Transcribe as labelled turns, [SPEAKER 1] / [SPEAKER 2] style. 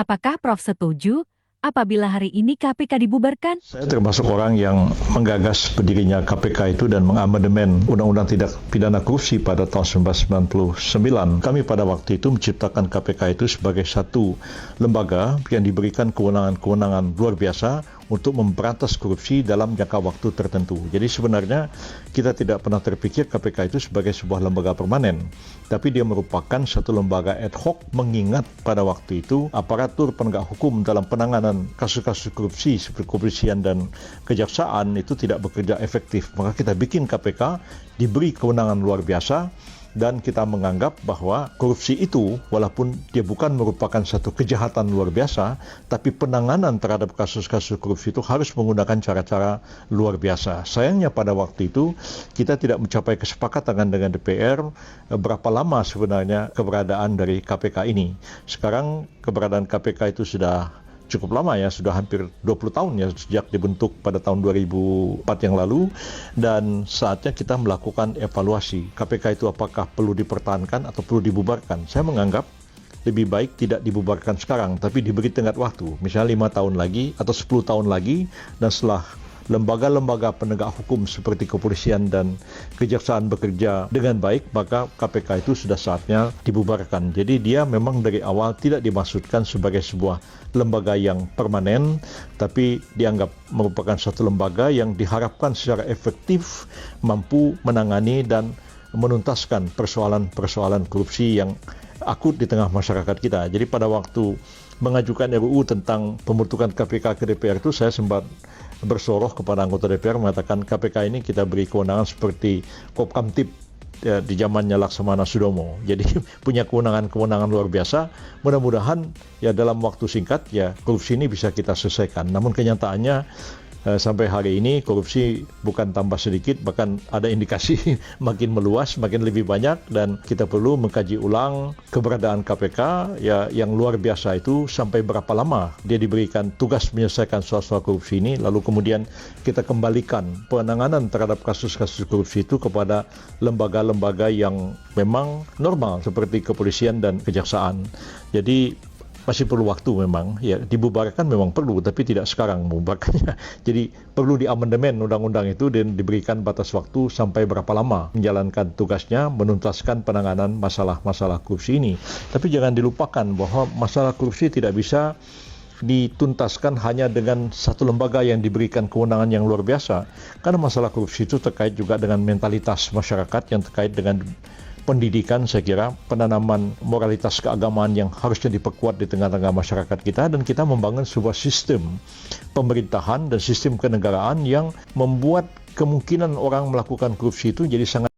[SPEAKER 1] Apakah Prof setuju apabila hari ini KPK dibubarkan?
[SPEAKER 2] Saya termasuk orang yang menggagas berdirinya KPK itu dan mengamandemen Undang-Undang Tindak Pidana Korupsi pada tahun 1999. Kami pada waktu itu menciptakan KPK itu sebagai satu lembaga yang diberikan kewenangan-kewenangan luar biasa untuk memberantas korupsi dalam jangka waktu tertentu. Jadi sebenarnya kita tidak pernah terpikir KPK itu sebagai sebuah lembaga permanen, tapi dia merupakan satu lembaga ad hoc mengingat pada waktu itu aparatur penegak hukum dalam penanganan kasus-kasus korupsi seperti kepolisian dan kejaksaan itu tidak bekerja efektif. Maka kita bikin KPK diberi kewenangan luar biasa dan kita menganggap bahwa korupsi itu walaupun dia bukan merupakan satu kejahatan luar biasa, tapi penanganan terhadap kasus-kasus korupsi itu harus menggunakan cara-cara luar biasa. Sayangnya pada waktu itu kita tidak mencapai kesepakatan dengan DPR berapa lama sebenarnya keberadaan dari KPK ini. Sekarang keberadaan KPK itu sudah cukup lama ya, sudah hampir 20 tahun ya sejak dibentuk pada tahun 2004 yang lalu, dan saatnya kita melakukan evaluasi KPK itu apakah perlu dipertahankan atau perlu dibubarkan. Saya menganggap lebih baik tidak dibubarkan sekarang, tapi diberi tenggat waktu, misalnya 5 tahun lagi atau 10 tahun lagi, dan setelah lembaga-lembaga penegak hukum seperti kepolisian dan kejaksaan bekerja dengan baik, maka KPK itu sudah saatnya dibubarkan. Jadi dia memang dari awal tidak dimaksudkan sebagai sebuah lembaga yang permanen, tapi dianggap merupakan satu lembaga yang diharapkan secara efektif mampu menangani dan menuntaskan persoalan-persoalan korupsi yang akut di tengah masyarakat kita. Jadi pada waktu mengajukan RUU tentang pembentukan KPK ke DPR itu, saya sempat bersoroh kepada anggota DPR mengatakan KPK ini kita beri kewenangan seperti Kopkamtib ya, di zamannya Laksamana Sudomo. Jadi punya kewenangan-kewenangan luar biasa. Mudah-mudahan ya dalam waktu singkat ya korupsi ini bisa kita selesaikan. Namun kenyataannya sampai hari ini korupsi bukan tambah sedikit, bahkan ada indikasi makin meluas, makin lebih banyak, dan kita perlu mengkaji ulang keberadaan KPK ya yang luar biasa itu sampai berapa lama dia diberikan tugas menyelesaikan soal-soal korupsi ini, lalu kemudian kita kembalikan penanganan terhadap kasus-kasus korupsi itu kepada lembaga-lembaga yang memang normal seperti kepolisian dan kejaksaan. Jadi masih perlu waktu memang, ya dibubarkan memang perlu, tapi tidak sekarang membubarkannya. Jadi perlu diamandemen undang-undang itu dan diberikan batas waktu sampai berapa lama menjalankan tugasnya menuntaskan penanganan masalah-masalah korupsi ini. Tapi jangan dilupakan bahwa masalah korupsi tidak bisa dituntaskan hanya dengan satu lembaga yang diberikan kewenangan yang luar biasa. Karena masalah korupsi itu terkait juga dengan mentalitas masyarakat yang terkait dengan pendidikan, saya kira penanaman moralitas keagamaan yang harusnya diperkuat di tengah-tengah masyarakat kita, dan kita membangun sebuah sistem pemerintahan dan sistem kenegaraan yang membuat kemungkinan orang melakukan korupsi itu jadi sangat